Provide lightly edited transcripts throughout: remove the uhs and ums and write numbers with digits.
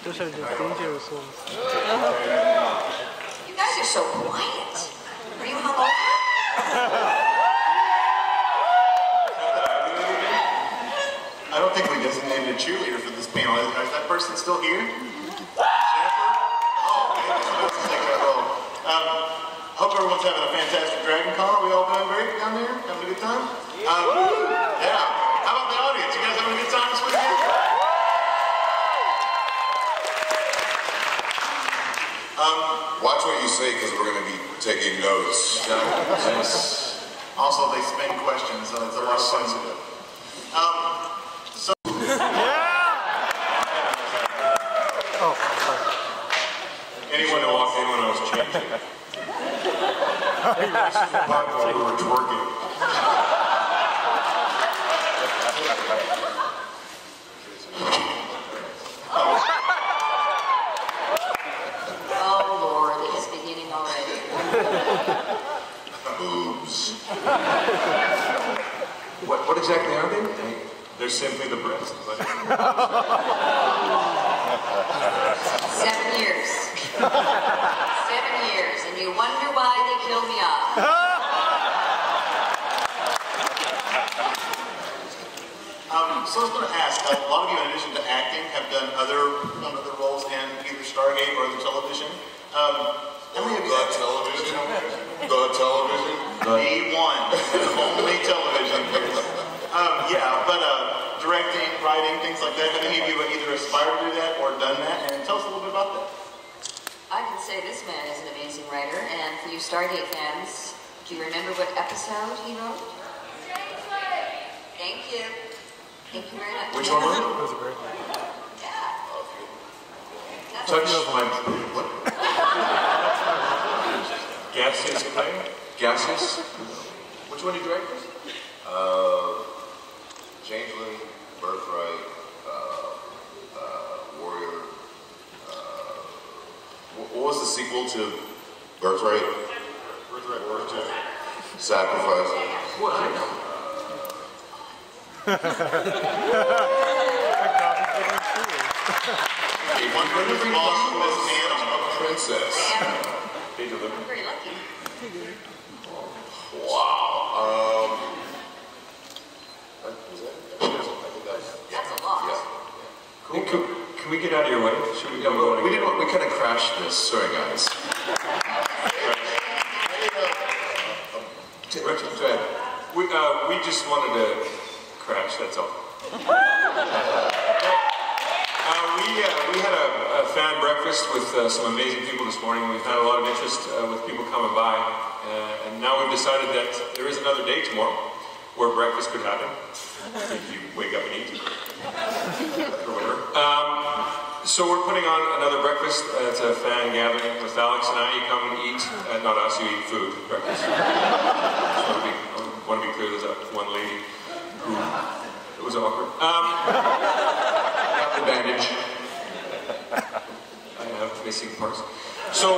Those are the dangerous ones. You guys are so quiet. Are you hungover? I don't think we designated a cheerleader for this panel. Is that person still here? Jennifer? Oh, maybe someone else is taking that role. Hope everyone's having a fantastic DragonCon. Are we all doing great down there? Having a good time? Yeah. How about the audience? You guys having a good time this weekend? Watch what you say because we're going to be taking notes. Also, they spin questions, so it's a lot of sensitive. Anyone who walked in when I was changing. While we were twerking. Oh Lord, it is beginning already. Boobs. What exactly are they? They're simply the breasts. 7 years. 7 years, and you wonder why they killed me off. So I was going to ask, a lot of you, in addition to acting, have done other roles in either Stargate or the television. How many of you The television? The television? The one. Only television. Yeah, but directing, writing, things like that. Have any of you either aspired to do that or done that? And tell us a little bit about that. I can say this man is an amazing writer, and for you Stargate fans, do you remember what episode he wrote? Thank you. Thank you very much. Which one was it? That was a great one. Yeah. Touch my... What? Gaseous clay? Gaseous? Which one did you direct? Changeling, Birthright, Warrior. What was the sequel to Birthright? Birthright. Sacrifice. What? One very awesome princess. I'm very lucky. Wow. That's a lot. Cool. Can we get out of your way? Should we? Yeah, we kind of crashed this. Sorry, guys. We just wanted to crash. That's all. We had a fan breakfast with some amazing people this morning. We've had a lot of interest with people coming by, and now we've decided that there is another day tomorrow where breakfast could happen if you wake up and eat or whatever. So we're putting on another breakfast. It's a fan gathering with Alex and I. You come and eat, not us. You eat food breakfast. I want to be clear. There's one lady who it was awkward. The bandage. I have missing parts. So,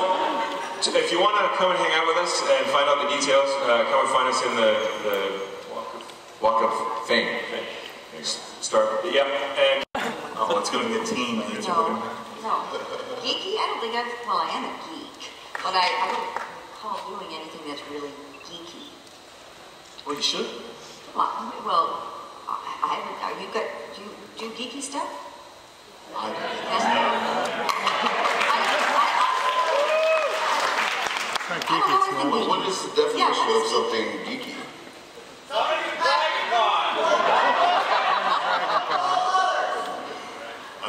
if you want to come and hang out with us and find out the details, come and find us in the Walk of Fame. Start. Yeah. And oh, it's going to be a team. No. Geeky? I don't think well, I am a geek, but I don't call doing anything that's really geeky. Well, you should. Well, do you do geeky stuff? What is the definition of something geeky?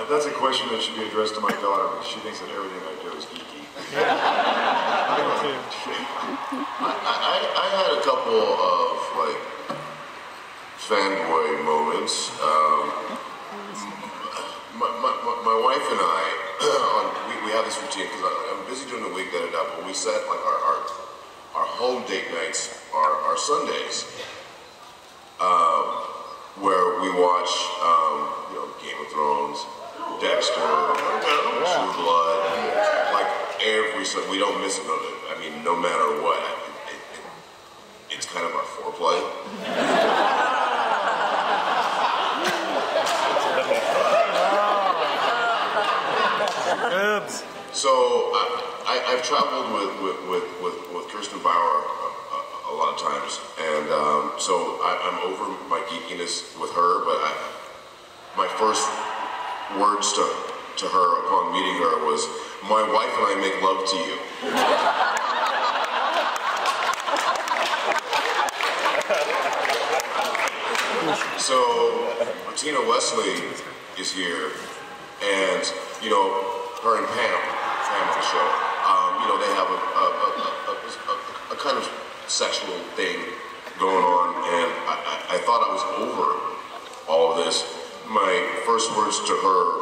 That's a question that should be addressed to my daughter, because she thinks that everything I do is geeky. I had a couple of fanboy moments. My wife and I, we have this routine because I'm busy doing the week that it up, but we set our home date nights are Sundays, where we watch Game of Thrones, Dexter, True Blood, every Sunday. We don't miss another. I mean, no matter what, it's kind of our foreplay. I've traveled with Kirsten Bauer a lot of times, and so I'm over my geekiness with her. But my first words to her upon meeting her was, "My wife and I make love to you." So Martina Wesley is here, and you know, her and Pam on the show. You know, they have a kind of sexual thing going on, and I thought I was over all of this. My first words to her,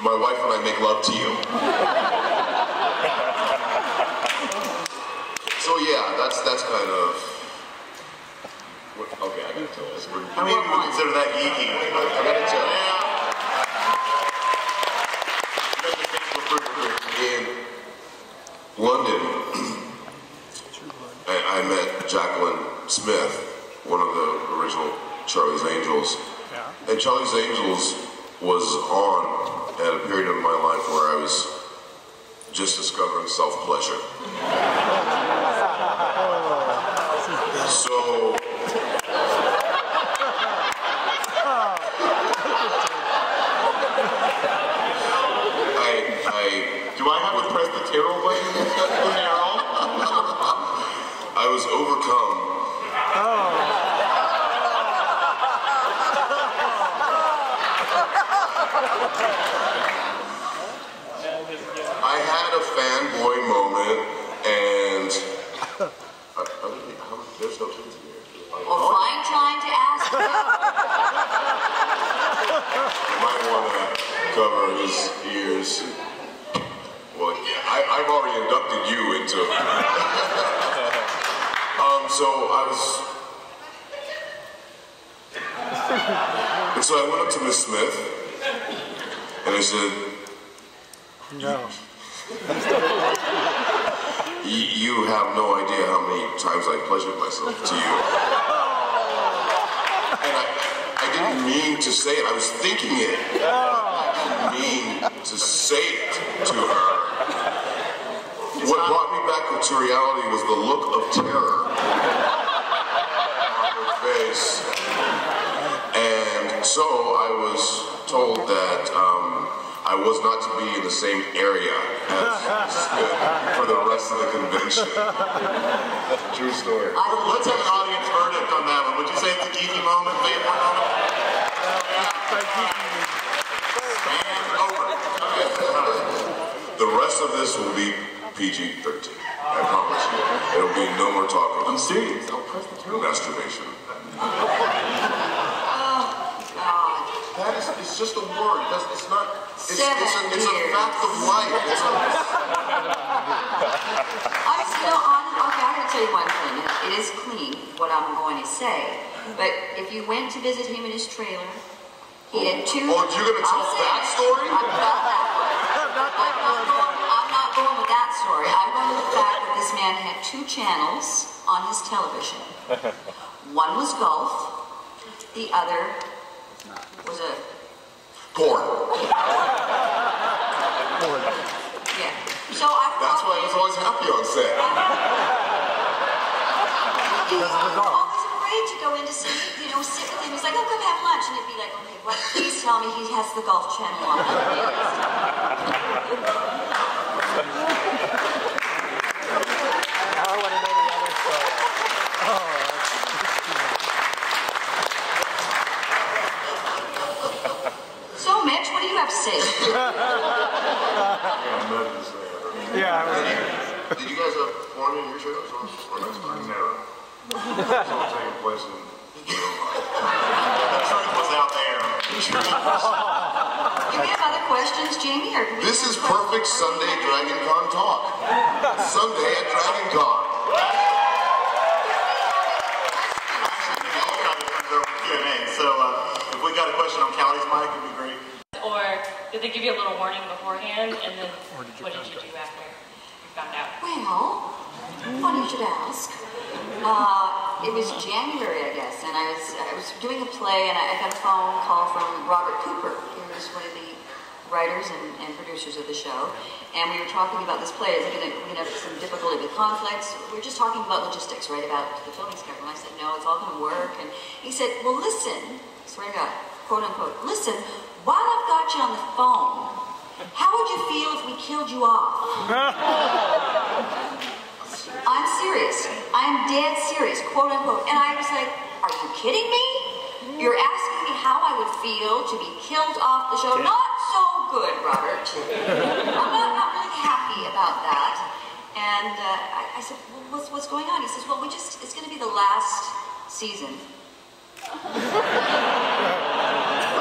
"My wife and I make love to you." So yeah, that's kind of. Okay, I gotta tell this. I mean, we would consider that geeky. I gotta tell you. In London, I met Jacqueline Smith, one of the original Charlie's Angels. And Charlie's Angels was on at a period of my life where I was just discovering self-pleasure. So do I have to press the Teryl button? Teryl? I was overcome. I had a fanboy moment, and there's no kids in here. Well, fine trying to ask him. You might want to cover his ears. Well, yeah, I've already inducted you into it. So I went up to Miss Smith, and I said, "No. You have no idea how many times I pleasured myself to you." And I didn't mean to say it. I was thinking it. I didn't mean to say it to her. What brought me back to reality was the look of terror on her face. And so I was told that I was not to be in the same area as Smith for the rest of the convention. True story. Let's have an audience verdict on that one. Would you say it's a geeky moment, favorite moment? And over. The rest of this will be PG-13. I promise you. It'll be no more talking. I'm serious. I'll press the Teryl. Masturbation. God. It's just a word. It's not. It's a fact of life. Okay, I gotta tell you one thing. It is clean, what I'm going to say. But if you went to visit him in his trailer, he had two... Oh, you're going to tell that story? I'm not going with that story. I'm going with the fact that this man had two channels on his television. One was golf, the other was a... Porn. Yeah. So that's why I was always happy on set. He was always afraid to go in to see, sit with him. He's like, oh, come have lunch. And it'd be like, okay, what? Please tell me he has the golf channel on. So, Mitch, what do you have to say? Yeah. Did you guys have porn in your shows? Or next time? Never. It's all taking place in the truth was out there. Do we have other questions, Jamie? Or this is perfect Sunday DragonCon talk. Sunday at DragonCon. Q&A. So if we got a question on Callie's mic, it'd be great. Or did they give you a little warning beforehand, and then what did you do after you found out? Well, funny you should ask. It was January, I guess, and I was doing a play, and I got a phone call from Robert Cooper, who was one of the writers and producers of the show, and we were talking about this play. Is it going to have some difficulty with conflicts? We were just talking about logistics, right, about the filming schedule. And I said, no, it's all going to work. And he said, well, listen, swear to God, quote unquote, listen, while I've got you on the phone, how would you feel if we killed you off? I'm serious. I'm dead serious, quote unquote. And I was like, are you kidding me? You're asking me how I would feel to be killed off the show? Not so good, Robert. I'm not really happy about that. And I said, well, what's going on? He says, well, it's going to be the last season.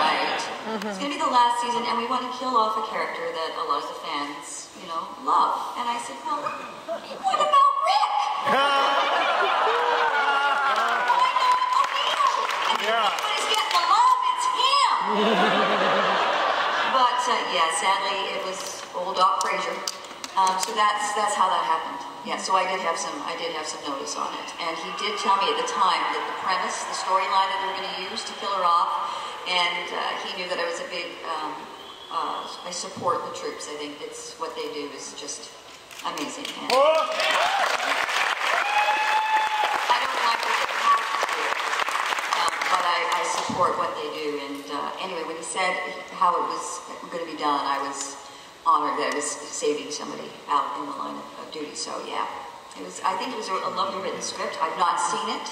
Right. It's going to be the last season, and we want to kill off a character that a lot of the fans, love. And I said, well, what about Rick? Nobody's getting the love, it's him. But yeah, sadly, it was old Doc Frazier. So that's how that happened. Yeah, so I did have some notice on it, and he did tell me at the time that the premise, the storyline that they were going to use to kill her off, and he knew that I was a big. I support the troops. I think it's what they do is just amazing. And I don't like what they have to do, but I support what they do. And anyway, when he said how it was going to be done, I was honored that I was saving somebody out in the line of duty. So yeah, I think it was a lovely written script. I've not seen it.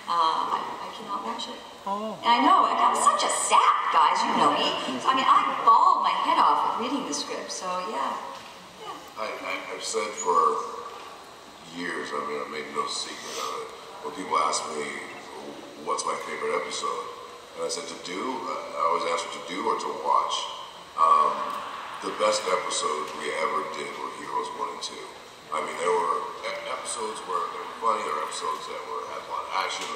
I cannot watch it. And I know, and I'm such a sap, guys. You know me. I mean, I bawled my head off at reading the script. So yeah. I've said for years. I mean, I made no secret of it. When people ask me what's my favorite episode, and I said to do, I always answer to do or to watch. The best episode we ever did were Heroes 1 and 2. I mean, there were episodes where they were funny, there were episodes that had a lot of action,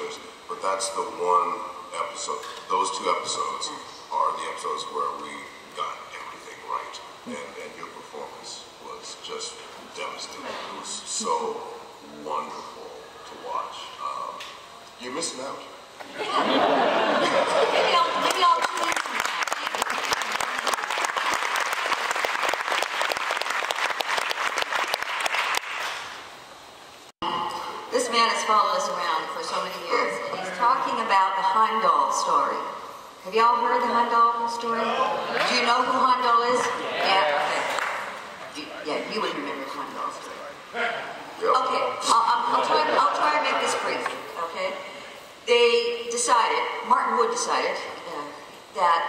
but that's the one episode. Those two episodes are the episodes where we got everything right, and your performance was just devastating. It was so wonderful to watch. You're missing out. Maybe I'll tune in. This man has followed us around for so many years, and he's talking about the Heimdall story. Have y'all heard the Heimdall story? Do you know who Heimdall is? Yeah. Okay. Yeah, you would remember the Heimdall story. Okay, I'll try and make this brief. Okay, they decided, Martin Wood decided that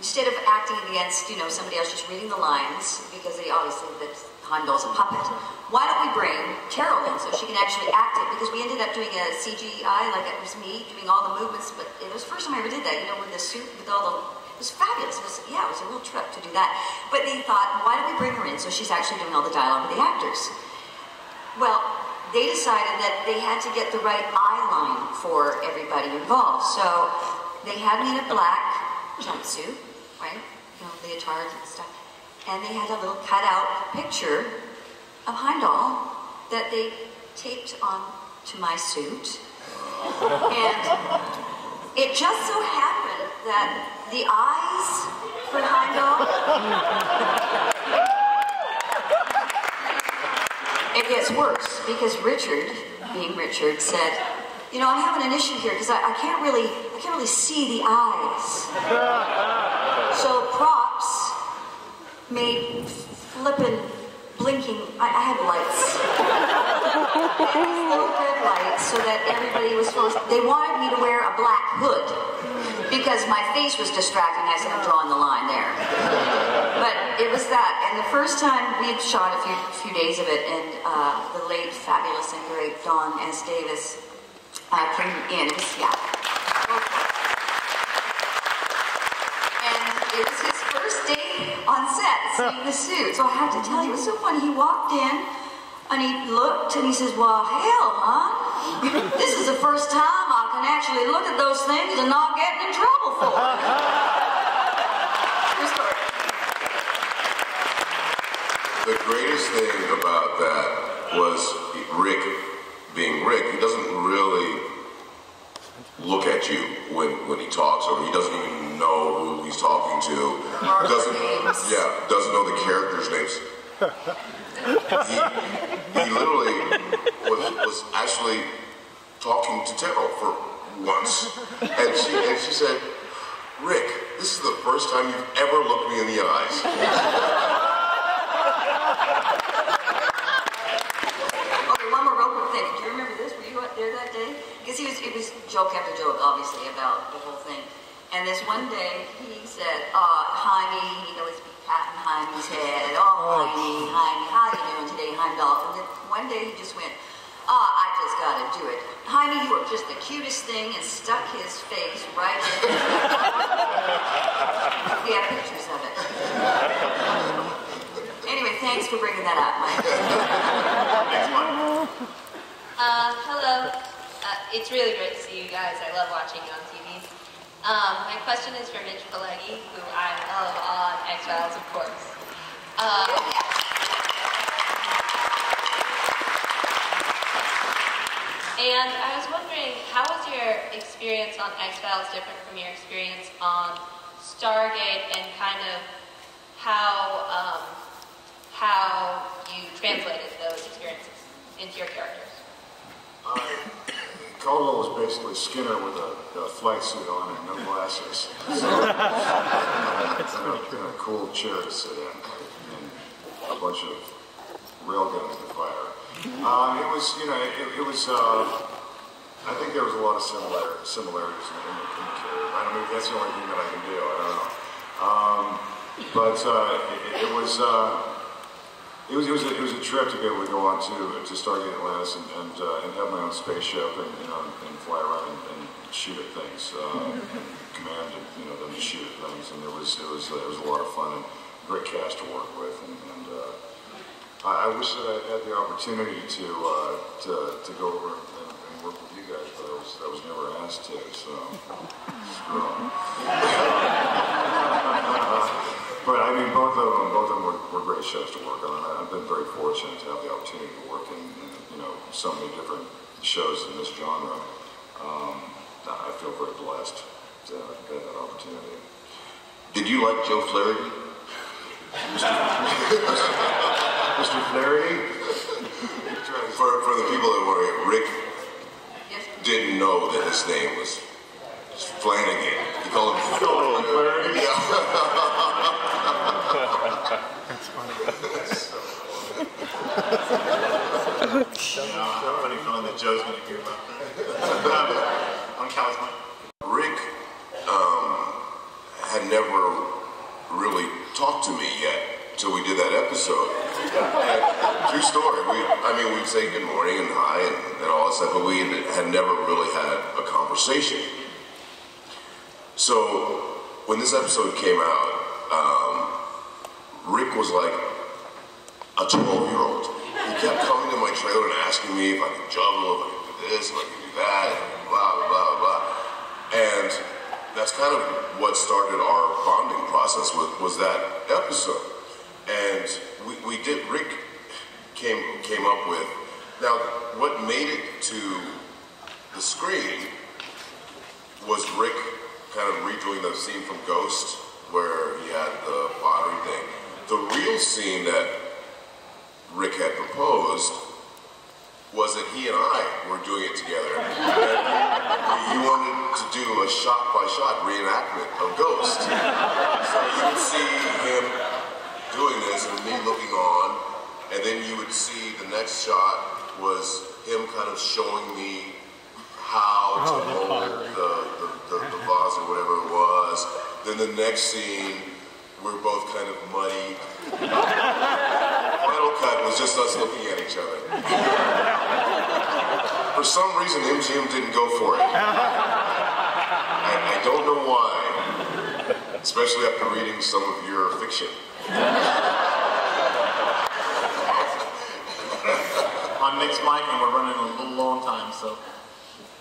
instead of acting against somebody else just reading the lines, because they obviously that Heimdall's a puppet, why don't we bring Teryl in so she can actually act it? Because we ended up doing a CGI, like it was me doing all the movements, but it was the first time I ever did that, with the suit, with all the, it was fabulous. It was a real trip to do that. But they thought, why don't we bring her in so she's actually doing all the dialogue with the actors? Well, they decided that they had to get the right eye line for everybody involved. So they had me in a black jumpsuit, right? Leotards and stuff. And they had a little cutout picture of Heimdall that they taped on to my suit. And it just so happened that the eyes for Heimdall, it gets worse because Richard, being Richard, said, I'm having an issue here because I can't really see the eyes. So props made flippin' blinking. I had lights. I had these little red lights so that everybody was supposed. They wanted me to wear a black hood because my face was distracting. I said, I'm drawing the line there. But it was that. And the first time we had shot a few days of it, and the late, fabulous, and great Don S. Davis came in. It was, and it was his first day on set, seeing the suit. So I have to tell you, it was so funny. He walked in, and he looked, and he says, well, hell, huh? This is the first time I can actually look at those things and not get in trouble for it. True story. The greatest thing about that was Rick, being Rick, he doesn't really look at you when he talks, or he doesn't even know who he's talking to, doesn't know the characters' names. He literally was actually talking to Teryl for once, and she said, "Rick, this is the first time you've ever looked me in the eyes." Okay, one more real quick thing. Do you remember this? Were you out there that day? Because it was joke after joke, obviously, about the whole thing. And this one day, he said, Jaime, he'd always be patting Jaime's head. Oh, Jaime, how you doing today, Heimdall? And then one day he just went, I just gotta do it. Jaime, you are just the cutest thing, and stuck his face right in. We have pictures of it. Anyway, thanks for bringing that up, Mike. Next one. Hello. It's really great to see you guys. I love watching you on TV. My question is for Mitch Pileggi, who I love on X-Files, of course. And I was wondering, how was your experience on X-Files different from your experience on Stargate, and kind of how you translated those experiences into your characters? Caldwell was basically Skinner with a flight suit on and no glasses. So, and a cool chair to sit in, and a bunch of railguns to fire. It was, I think there was a lot of similarities in the character. I don't know, that's the only thing that I can do, I don't know. It was a trip to be able to go on to Stargate Atlantis and have my own spaceship and fly around and shoot at things, and command them to shoot at things, and it was a lot of fun and great cast to work with, and I wish that I had the opportunity to go over and work with you guys, but I was never asked to, so screw on. But I mean, both of them were great shows to work on. I've been very fortunate to have the opportunity to work in so many different shows in this genre. I feel very blessed to have had that opportunity. Did you like Joe Flaherty? Mr. Flaherty? For the people that were here, Rick didn't know that his name was Flanagan. He called him Flaherty. Yeah. That's funny. I have a funny feeling that Joe's going to hear about that. On Cal's mic. Rick had never really talked to me yet till we did that episode. And, true story. We'd say good morning and hi and all that stuff, but we had never really had a conversation. So when this episode came out, Rick was like a 12-year-old. He kept coming to my trailer and asking me if I could juggle, if I could do this, if I could do that, and blah, blah, blah. And that's kind of what started our bonding process was that episode. And Rick came up with, now what made it to the screen was Rick kind of redoing the scene from Ghost where he had the pottery thing. The real scene that Rick had proposed was that he and I were doing it together. And he wanted to do a shot-by-shot reenactment of Ghost. So you would see him doing this and me looking on, and then you would see the next shot was him kind of showing me how to hold the vase or whatever it was. Then the next scene, we're both kind of muddy. Final cut was just us looking at each other. For some reason, MGM didn't go for it. I don't know why, especially after reading some of your fiction. On Nick's mic, and we're running a little low on time, so.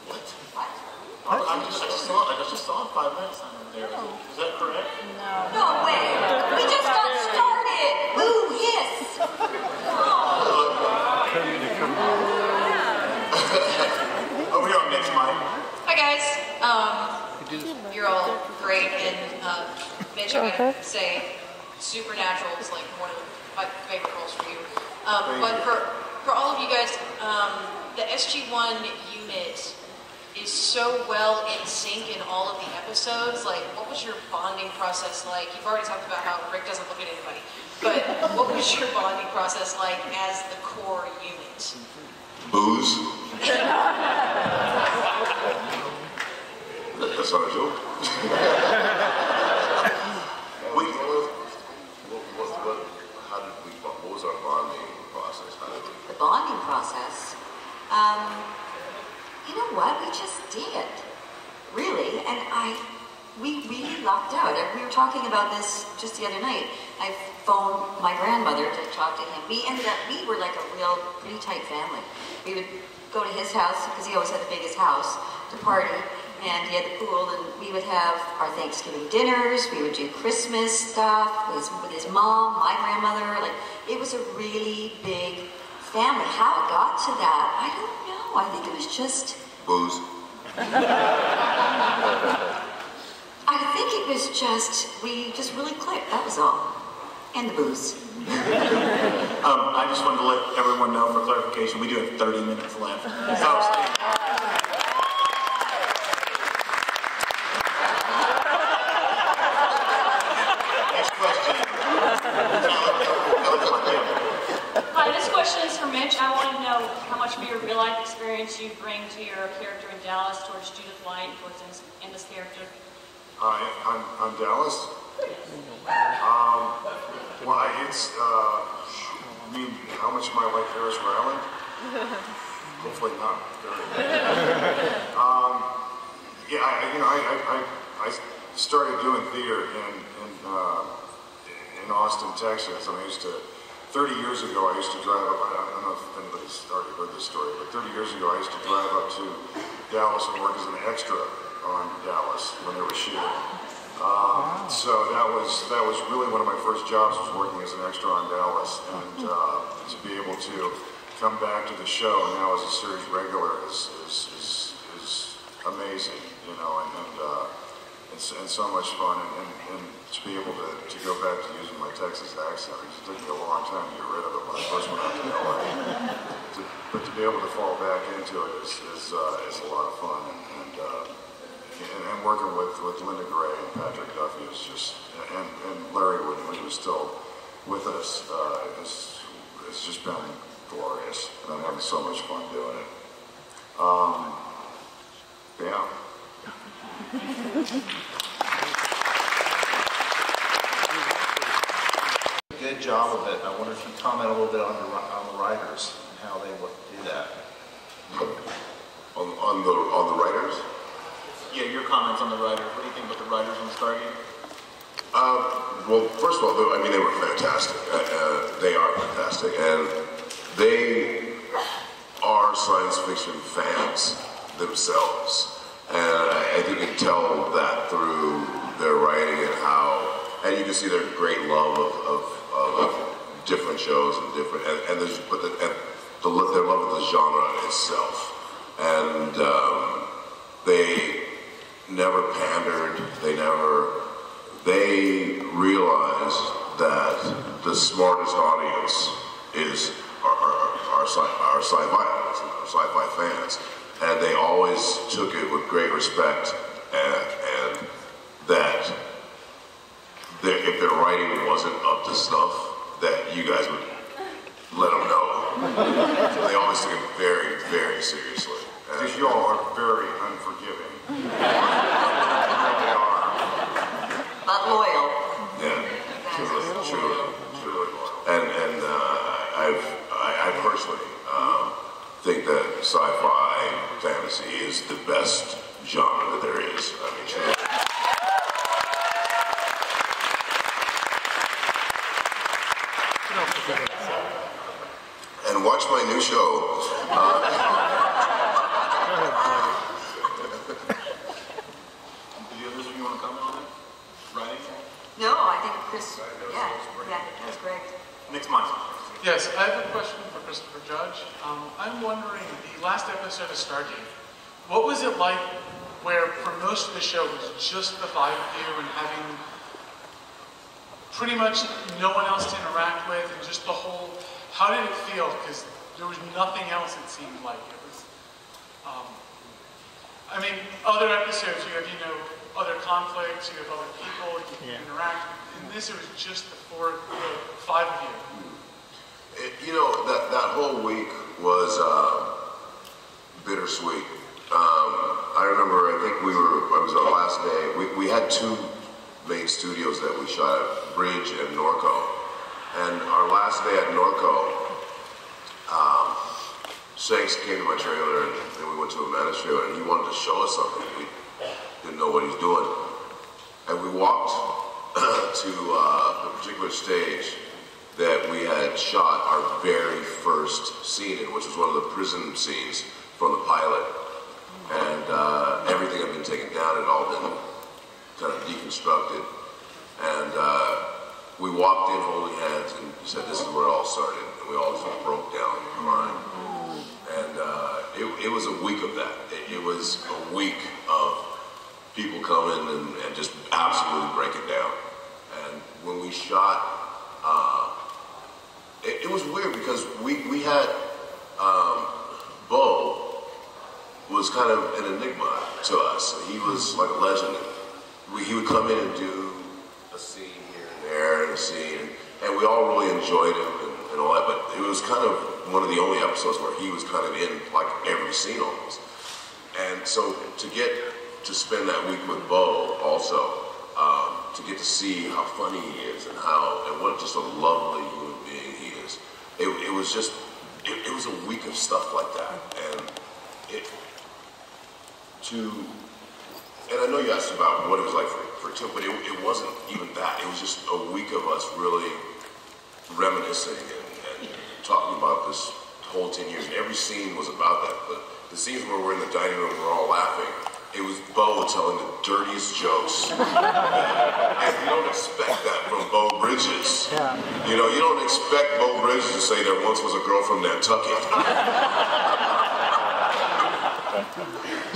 What? I just saw it 5 minutes on there. Is that correct? No way. We just got started. Ooh, yes. Over here on Nick's mic. Hi guys. You're all great, and say Supernatural is like one of my favorite roles for you. But for all of you guys, the SG-1 unit is so well in sync in all of the episodes. Like, what was your bonding process like? You've already talked about how Rick doesn't look at anybody, but what was your bonding process like as the core unit? Booze. That's not a joke. What was our bonding process? The bonding process? You know what? We just did. Really. And we really lucked out. We were talking about this just the other night. I phoned my grandmother to talk to him. We were like a real, pretty tight family. We would go to his house, because he always had the biggest house, to party. And he had the pool, and we would have our Thanksgiving dinners. We would do Christmas stuff with his mom, my grandmother. Like, it was a really big family. How it got to that, I don't know. I think it was just booze. I think it was just, we just really clicked, that was all. And the booze. I just wanted to let everyone know for clarification, we do have 30 minutes left. Next question. Hi, this question is for Mitch. I want to know how much of your real-life experience you bring to your character in Dallas towards Judith Light, towards Emma's character. On Dallas? Well, it's, I mean, how much am I like Ferris Ryland? Hopefully not. Yeah, I started doing theater in Austin, Texas, and I used to, 30 years ago, I used to drive up, I don't know if anybody's already heard this story, but 30 years ago, I used to drive up to Dallas and work as an extra on Dallas when they were shooting. So that was really one of my first jobs, was working as an extra on Dallas, and to be able to come back to the show now as a series regular is amazing, you know, and so much fun, and to be able to go back to using my Texas accent. It took me a long time to get rid of it when I first went out to LA. But to be able to fall back into it is a lot of fun, and working with Linda Gray and Patrick Duffy is just, and Larry when he was still with us, it's just been glorious, and I'm having so much fun doing it. Yeah. Good job of it. I wonder if you comment a little bit on the writers and how they would do that. On the writers? Yeah, your comments on the writers. What do you think about the writers on Stargate? Well, first of all, I mean, they were fantastic. They are fantastic, and they are science fiction fans themselves. And I think you can tell that through their writing and you can see their great love of different shows and different, and their love of the genre itself. And they never pandered. They realized that the smartest audience is our sci-fi audience, our sci-fi fans. And they always took it with great respect, and that if their writing wasn't up to snuff, that you guys would let them know. So they always took it very, very seriously. Because you all are very unforgiving. They are. But loyal. Yeah, truly loyal. And I personally think that sci-fi fantasy is the best genre that there is. I mean, truly. And watch my new show. The others of you want to comment on that? Writing? No, I think Chris, yeah, that was great. Next month. Yes, I have a question for Christopher Judge. I'm wondering, the last episode of Stargate, what was it like where for most of the show it was just the five of you and having pretty much no one else to interact with, and just the whole, how did it feel? Because there was nothing else it seemed like. It was, I mean, other episodes, you have, you know, other conflicts, you have other people you can interact with. In this, it was just the five of you. You know, that whole week was bittersweet. I remember, I think it was our last day. We had two main studios that we shot at, Bridge and Norco. And our last day at Norco, Shanks came to my trailer and then we went to Amanda's trailer and he wanted to show us something. We didn't know what he was doing. And we walked to the particular stage that we had shot our very first scene in, which was one of the prison scenes from the pilot. And everything had been taken down, it had all been kind of deconstructed. And we walked in holding hands and said, this is where it all started. And we all just broke down crying. And it was a week of that. It was a week of people coming and just absolutely breaking down. And when we shot, it was weird because we had, Bo was kind of an enigma to us. He was like a legend. He would come in and do a scene here and there and a scene, and we all really enjoyed him and all that, but it was kind of one of the only episodes where he was kind of in like every scene almost. And so to get to spend that week with Bo also, to get to see how funny he is and what just a lovely human being he is. It was just, it was a week of stuff like that. And and I know you asked about what it was like for Tim, but it wasn't even that. It was just a week of us really reminiscing and talking about this whole 10 years. And every scene was about that. But the scenes where we're in the dining room, we're all laughing. It was Bo telling the dirtiest jokes. And you don't expect that from Bo Bridges. Yeah. You know, you don't expect Bo Bridges to say there once was a girl from Nantucket.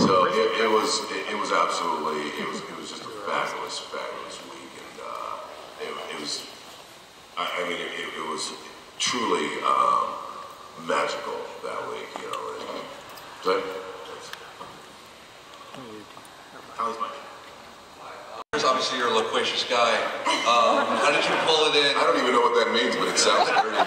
So it was absolutely, it was just a fabulous week. And it was, I mean, it was truly magical that week, you know. But, obviously, you're a loquacious guy. How did you pull it in? I don't even know what that means, but it sounds dirty.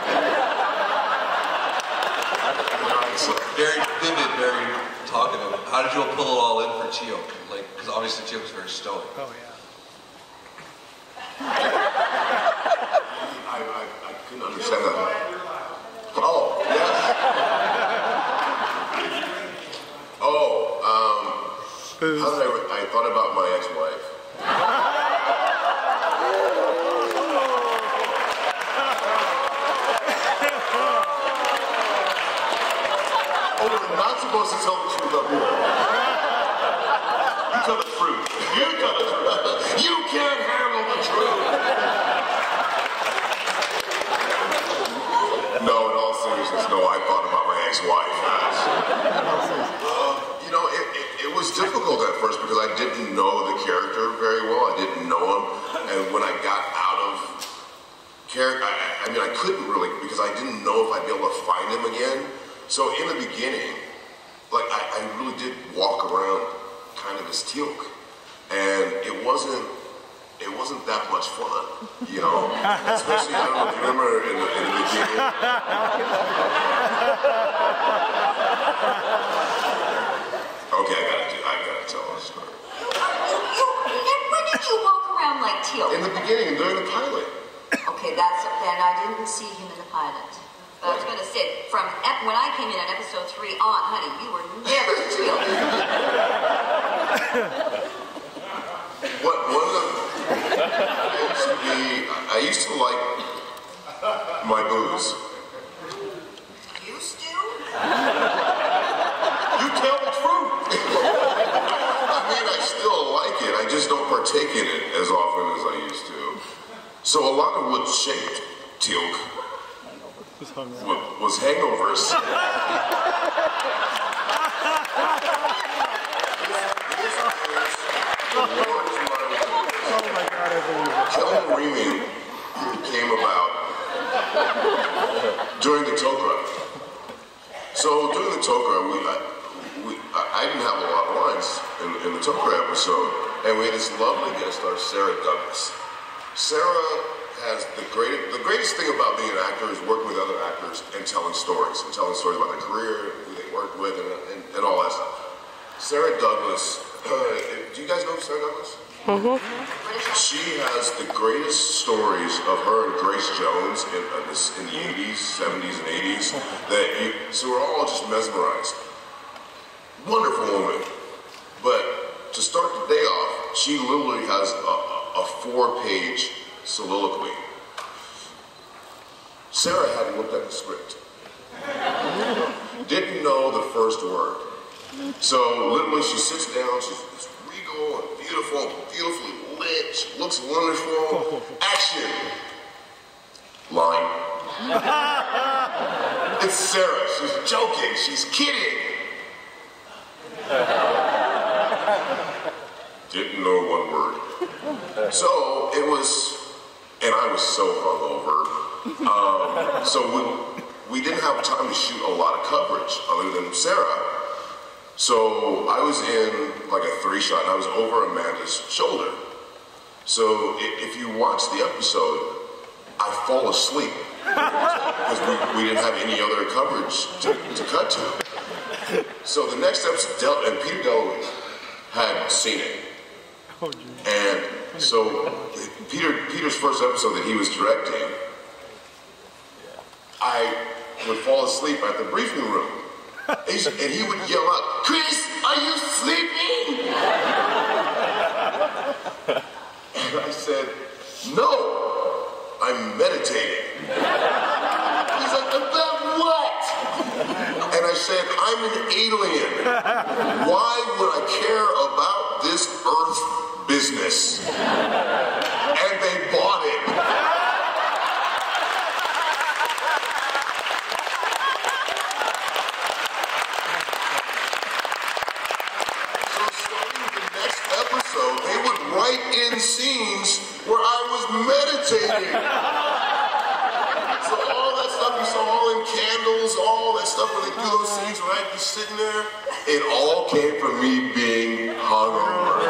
Very vivid, very talkative. How did you pull it all in for Teal? Like, because obviously Teal was very stoic. Oh yeah. I couldn't understand that. Oh, yes. How did I thought about my ex-wife. Oh, we're not supposed to tell the truth up here. You tell the truth. You tell the truth. You can't handle the truth. No, in all seriousness, no, I thought about my ex-wife. You know, it was difficult at first because I didn't know the character very well. I didn't know him. And when I got out of character, I mean, I couldn't really, because I didn't know if I'd be able to find him again. So in the beginning, like, I really did walk around kind of as Teal'c. And it wasn't that much fun, you know? Especially, I don't know if you remember in the beginning. Okay, I gotta tell a story. When did you walk around like Teal'c? In the beginning, during the pilot. Okay, then I didn't see him in the pilot. But I was going to say, from when I came in on episode 3 on, honey, you were never Teal'c. I used to like my booze. Used to? You tell the truth. I mean, I still like it. I just don't partake in it as often as I used to. So a lot of what shaped Teal'c was hangovers. Oh my God, I believe it. Kellen Reaming came about during the Tok'ra. So during the Tok'ra, I didn't have a lot of lines in the Tok'ra episode, and we had this lovely guest star, Sarah Douglas. Sarah has the greatest thing about being an actor is working with other actors and telling stories about their career, who they worked with, and all that stuff. Sarah Douglas, do you guys know Sarah Douglas? Mm-hmm. She has the greatest stories of her and Grace Jones in the 80s, 70s, and 80s. So we're all just mesmerized. Wonderful woman. But to start the day off, she literally has a 4-page soliloquy. Sarah hadn't looked at the script. Didn't know the first word. So literally she sits down, she's regal and beautiful, beautifully lit, she looks wonderful. Action! Line. It's Sarah, she's joking, she's kidding. Didn't know one word. So it was, and I was so hungover. So we didn't have time to shoot a lot of coverage other than Sarah. So I was in like a 3-shot and I was over Amanda's shoulder. So if you watch the episode, I fall asleep because we didn't have any other coverage to cut to. So the next episode, and Peter Delaware had seen it. And so Peter's first episode that he was directing, I would fall asleep at the briefing room. And he would yell out, "Chris, are you sleeping?" And I said, "No, I'm meditating." He's like, "About what?" And I said, "I'm an alien. Why would I care about this Earth business?" And they bought it. They would write in scenes where I was meditating. So all that stuff you saw, all in candles, all that stuff where they do those scenes where I'd be sitting there, it all came from me being hungover.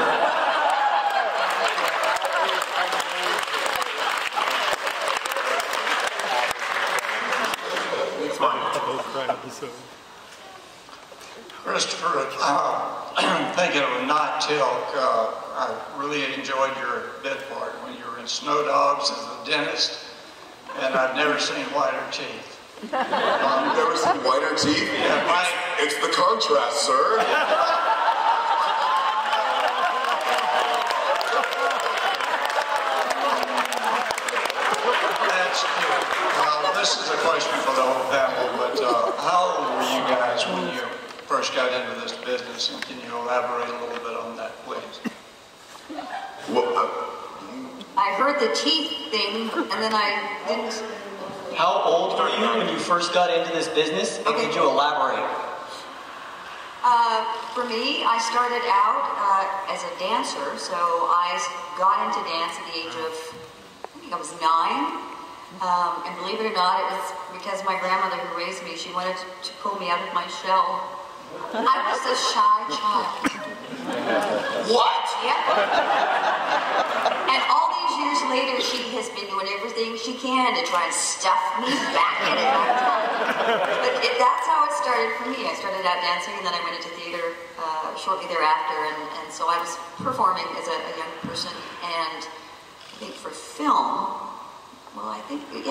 Christopher, thinking of Not Tilk, I really enjoyed your bit part when you were in Snow Dogs as the dentist, and I've never seen whiter teeth. You've never seen whiter teeth? Yeah, it's the contrast, sir. That's cute. This is a question for the whole panel, but how old were you guys when you first got into this business, and can you elaborate a little bit on that, please? Well, I heard the teeth thing, and then I didn't. How old were you when you first got into this business, and could you elaborate? For me, I started out as a dancer, so I got into dance at the age of, I think I was 9. And believe it or not, it was because my grandmother who raised me, she wanted to pull me out of my shell. I was a shy child. What? Yeah. And all these years later, she has been doing everything she can to try and stuff me back in it. But that's how it started for me. I started out dancing, and then I went into theater shortly thereafter, and so I was performing as a young person. And I think for film, well, I think it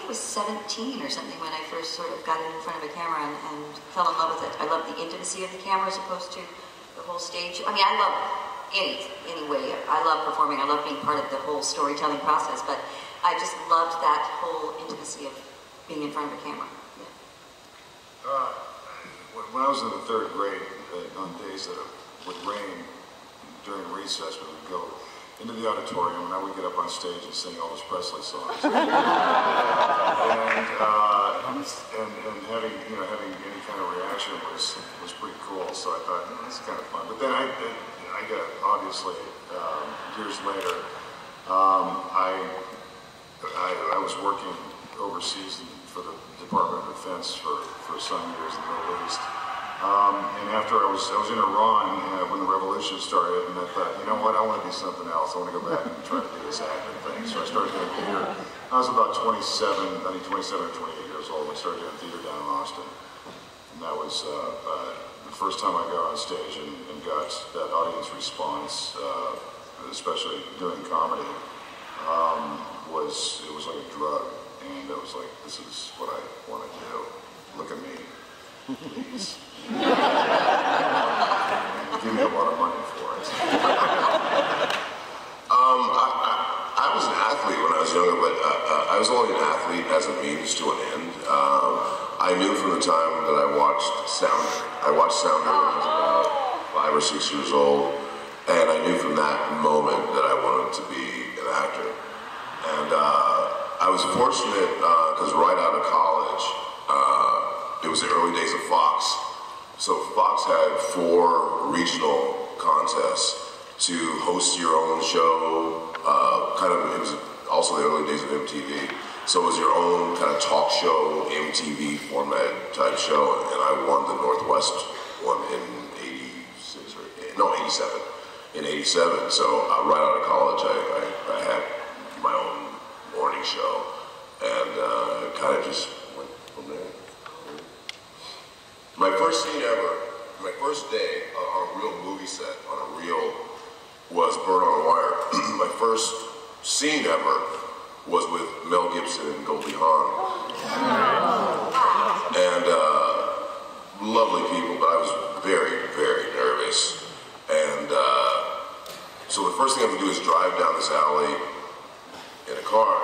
was 17 or something when I first sort of got in front of a camera and fell in love with it. I love the intimacy of the camera as opposed to the whole stage. I mean, I love any way. I love performing. I love being part of the whole storytelling process, but I just loved that whole intimacy of being in front of a camera. Yeah. When I was in the 3rd grade, on days that it would rain during recess, we would go into the auditorium, and I would get up on stage and sing Elvis Presley songs. and having any kind of reaction was pretty cool. So I thought, this is kind of fun. But then I got, obviously, years later, I was working overseas for the Department of Defense for some years in the Middle East. And after I was in Iran when the revolution started, and I thought, you know what, I want to do something else. I want to go back and try to do this acting thing. So I started doing theater. I was about 27 or 28 years old. I started doing theater down in Austin. And that was the first time I got on stage and got that audience response, especially doing comedy. It was like a drug. And I was like, this is what I want to do. Look at me, please. Give me a lot of money for it. I was an athlete when I was younger, but I was only an athlete as a means to an end. I knew from the time that I watched Sounder. I watched Sounder when I was about 5 or 6 years old, and I knew from that moment that I wanted to be an actor. And I was fortunate because right out of college, it was the early days of Fox. So Fox had 4 regional contests to host your own show. It was also the early days of MTV. So it was your own kind of talk show, MTV format type show. And I won the Northwest one in 87. In 87. So right out of college, I had my own morning show. And kind of just went from there. My first scene ever, my first day on a real movie set, was Bird on a Wire. My first scene ever was with Mel Gibson and Goldie Hawn. And lovely people, but I was very, very nervous. And so the first thing I have to do is drive down this alley in a car.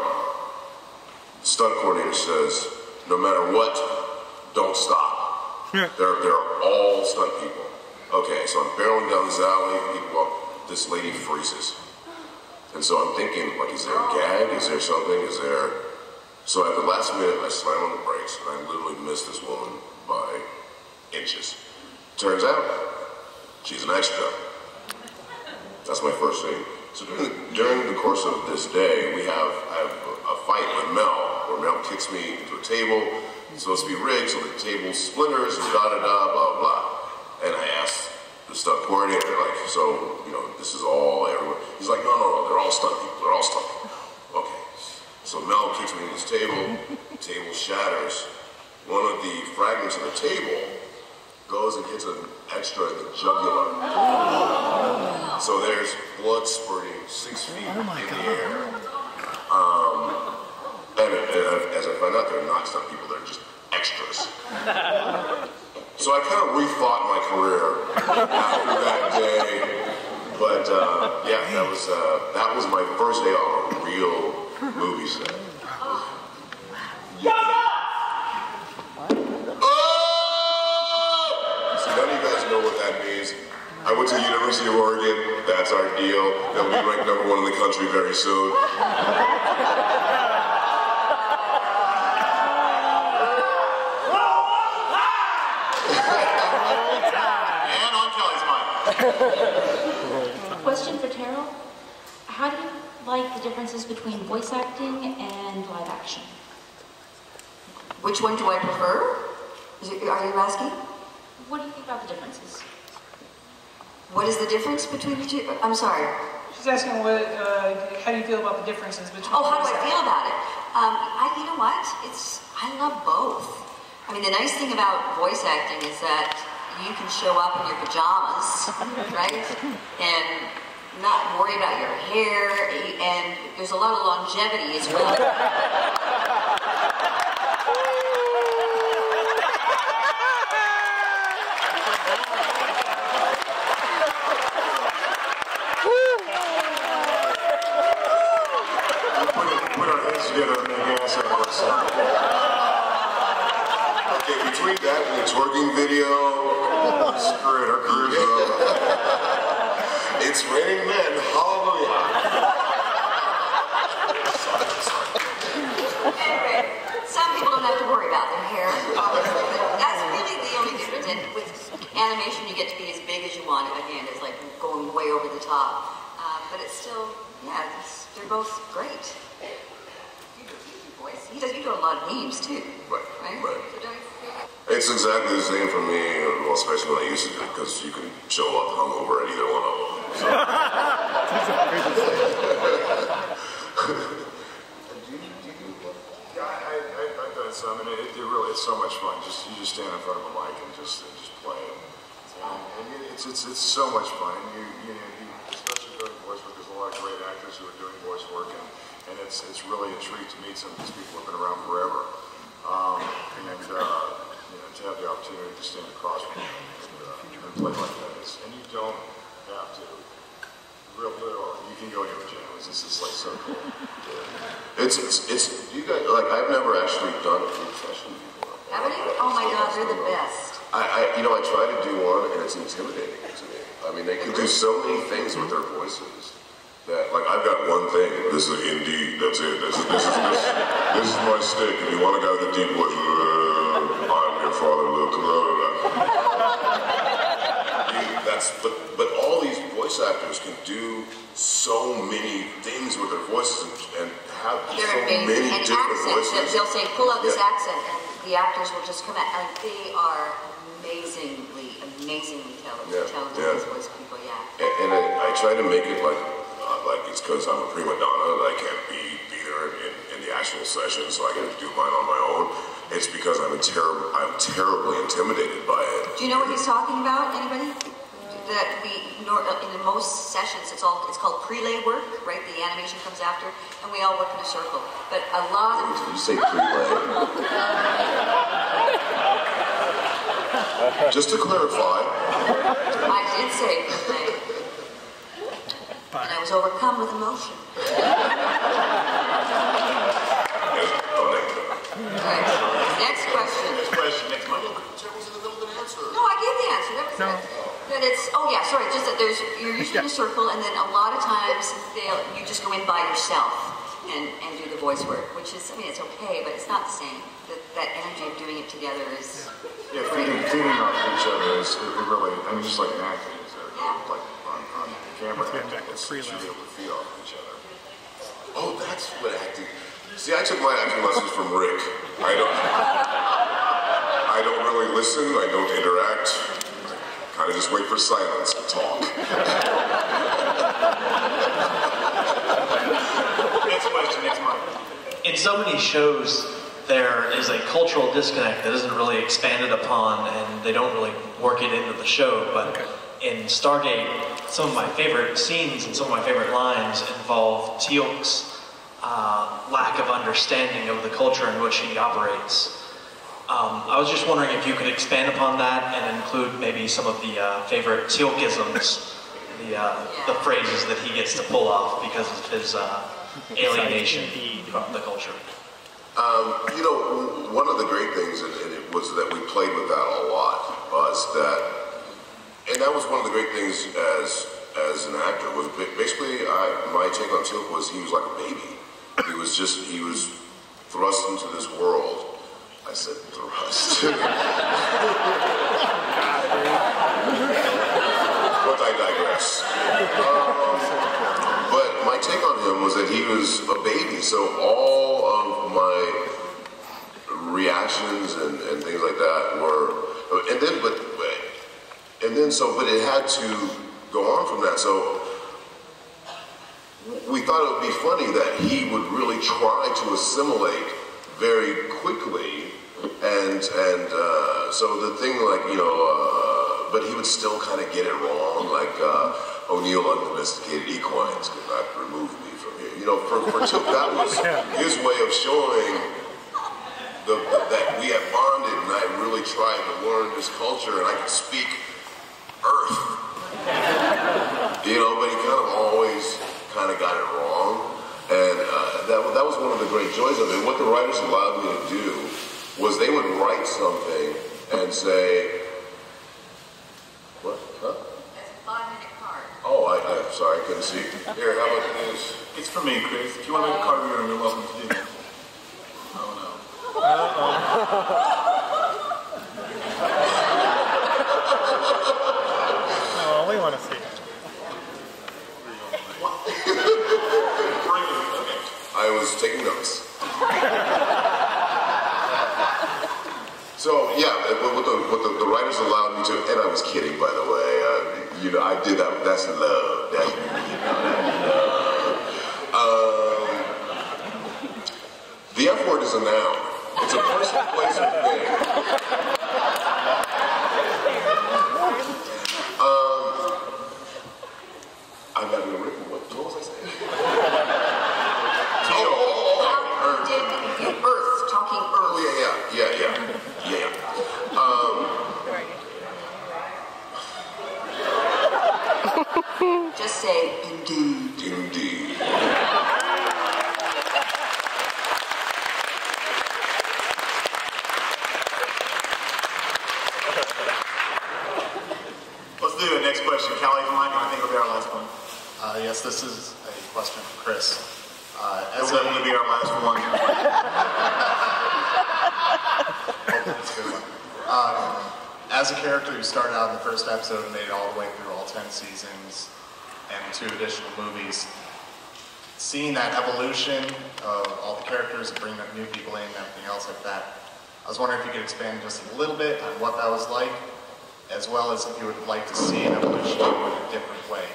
The stunt coordinator says, no matter what, don't stop. They're all stunt people. Okay, so I'm barreling down this alley, this lady freezes. And so I'm thinking, like, is there a gag? Is there something? So at the last minute, I slam on the brakes, and I literally missed this woman by inches. Turns out, she's an extra. That's my first scene. So during the course of this day, I have a fight with Mel, where Mel kicks me into a table. It's supposed to be rigged, so the table splinters, and da-da-da, blah, blah. And I asked the stunt coordinator, like, so, this is all everywhere. He's like, no, they're all stunt people, they're all stunt people. Okay. So Mel kicks me to this table, the table shatters. One of the fragments of the table goes and hits an extra in the jugular. So there's blood spurting 6 feet in the air. And as I find out, they're not stunt people, they're just extras. So I kind of rethought my career after that day. But yeah, that was my first day on a real movie set. So none of you guys know what that means. I went to the University of Oregon. That's our deal. They'll be ranked #1 in the country very soon. Question for Teryl. How do you like the differences between voice acting and live action? Which one do I prefer? Are you asking? What do you think about the differences? What is the difference between the two? I'm sorry. She's asking how do you feel about the differences between how do I feel about it? You know what? I love both. I mean, the nice thing about voice acting is that you can show up in your pajamas, right? And not worry about your hair, and there's a lot of longevity as well. Put our heads together and make ass out of ourselves. Okay, between that and the twerking video, screw it, our career's over. It's raining men, hallelujah. Some people don't have to worry about their hair. That's really the only difference. And with animation, you get to be as big as you want. Again, it's like going way over the top. But it's still, they're both great. throw a lot of memes too. Right. Right. It's exactly the same for me, well, especially when I used to do it, because you can show up hungover at either one of them. So. I've done some, and it's so much fun. You just stand in front of a mic and just play it. And it's so much fun. You especially doing voice work, there's a lot of great actors who are doing voice work, and it's really a treat to meet some of these people who have been around forever. To have the opportunity to stand across from them and play like that, and you don't have to you can go into a jam. It's just like so cool. Yeah. It's you guys like I've never actually done a group session before. Haven't you? Oh my God, they're the best. I try to do one, and it's intimidating to me. I mean, they can do so many things with their voices that, like, I've got one thing. This is indeed. That's it. This is my stick. If you want to go the deep voice, I'm your father, Luke. But all these voice actors can do so many things with their voices and have so many different voices. They'll say, pull out this accent, and the actors will just come out. And they are amazingly talented voice people, And I try to make it like it's because I'm a prima donna that I can't be there in the actual session, so I get to do mine on my own. It's because I'm terribly intimidated by it. Do you know what he's talking about? Anybody? That in most sessions it's called prelay work, right? The animation comes after, and we all work in a circle. But a lot of Did you say prelay? Just to clarify. I did say prelay, and I was overcome with emotion. Right. Next question. Next one. No, I gave the answer. That was it. That it's, just that you're usually in a circle, and then a lot of times you just go in by yourself and do the voice work, which is, it's okay, but it's not the same. That energy of doing it together is feeding off each other is really, just like an acting, like on camera acting, it's you be able to feed off each other. Oh, that's what acting. See, I took my acting lessons from Rick. I don't really listen. I don't interact. Kind of just wait for silence to talk. Next question, next one. In so many shows, there is a cultural disconnect that isn't really expanded upon, and they don't really work it into the show. But in Stargate, some of my favorite scenes and some of my favorite lines involve Teal'c's lack of understanding of the culture in which he operates. I was just wondering if you could expand upon that and include maybe some of the favorite Teal'cisms, the phrases that he gets to pull off because of his alienation from the culture. One of the great things, and it was that we played with that a lot, was that, and that was one of the great things as an actor, was basically my take on Teal'c was he was like a baby. He was thrust into this world. I said thrust. But I digress. But my take on him was that he was a baby, so all of my reactions and things like that were, but it had to go on from that. So we thought it would be funny that he would really try to assimilate very quickly, and so the thing but he would still kind of get it wrong, like O'Neill undomesticated equines could not remove me from here. For Teal'c, that was his way of showing that we had bonded, and I really tried to learn this culture, and I could speak Earth, but he always kind of got it wrong, and that was one of the great joys of it. What the writers allowed me to do was they would write something and say, what? Huh? That's a 5-minute card. Oh, I'm sorry, I couldn't see. Here, how about this? It's for me, Chris. If you want to make a card reader, you're welcome to do that. Oh no. No, we want to see it. I was taking notes. So yeah, what the writers allowed me to, and I was kidding, by the way. You know, I did that. That's love. That's love. The F word is a noun. It's a person, place, or thing. I'm not gonna rip. What was I saying? Earth, talking Earth. Oh yeah. Just say indeed. Indeed. Let's do the next question. Callie, if you like, and I think it'll be our last one. Yes, this is a question for Chris. As that will be our last one. That's a good one. As a character who started out in the first episode and made it all the way through all 10 seasons and 2 additional movies, seeing that evolution of all the characters and bringing up new people in and everything else like that, I was wondering if you could expand just a little bit on what that was like, as well as if you would like to see an evolution in a different way.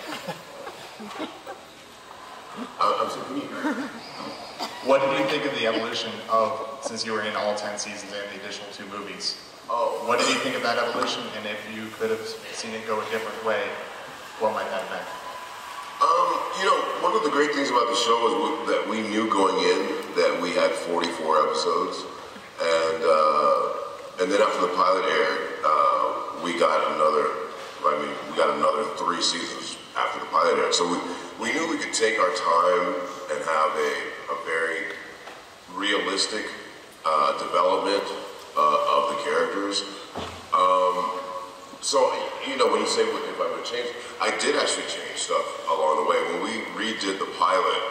What did you think of the evolution of, since you were in all 10 seasons and the additional 2 movies? Oh. What did you think of that evolution, and if you could have seen it go a different way, what might that have been? You know, one of the great things about the show is that we knew going in that we had 44 episodes, and then after the pilot aired, we got another 3 seasons after the pilot aired. So we knew we could take our time and have a very realistic development of the characters. So, you know, when you say if I would change, I did actually change stuff along the way. When we redid the pilot,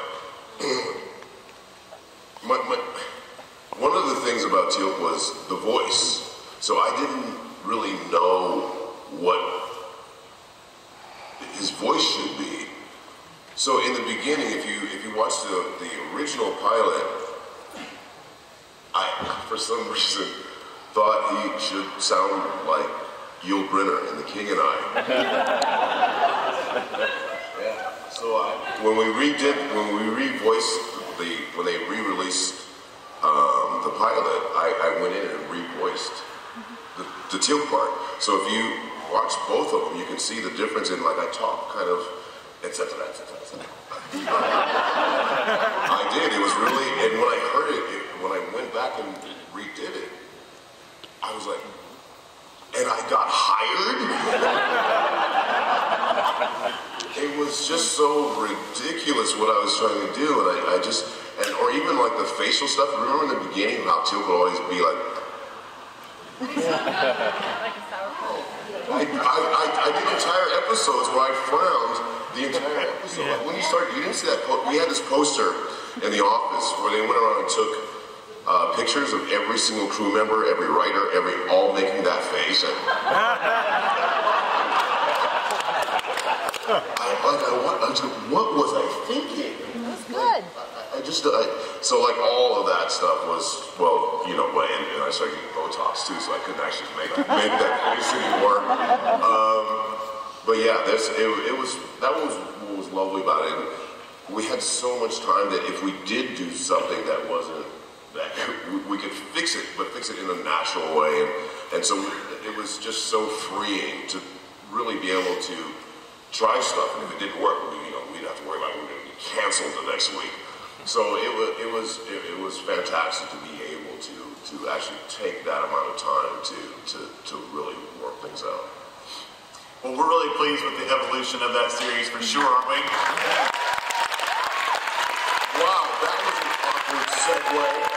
one of the things about Teal was the voice. So I didn't really know what his voice should be. So in the beginning, if you watch the original pilot, I, for some reason, thought he should sound like Yul Brynner in The King and I. Yeah. So when they re-released the pilot, I went in and re-voiced the Teal part. So if you watch both of them, you can see the difference in, like, I talk kind of, etc. I did. It was really, and when I heard it, when I went back and redid it, I was like, and I got hired? It was just so ridiculous what I was trying to do, and I just, or even like the facial stuff. Remember in the beginning how Teal would always be like, I did entire episodes where I frowned the entire episode. Like when you started, you didn't see that. We had this poster in the office where they went around and took pictures of every single crew member, every writer, all making that face. And what was I thinking? That's good. So like all of that stuff was, well, you know, and I started getting Botox too, so I couldn't actually make that face anymore. But yeah, that was what was lovely about it. We had so much time that if we did do something that wasn't, that we could fix it, but fix it in a natural way. And so it was just so freeing to really be able to try stuff. And if it didn't work, we'd have to worry about it. We were going to be canceled the next week. So it was fantastic to be able to actually take that amount of time to really work things out. Well, we're really pleased with the evolution of that series for sure, aren't we? Wow, that was an awkward segue.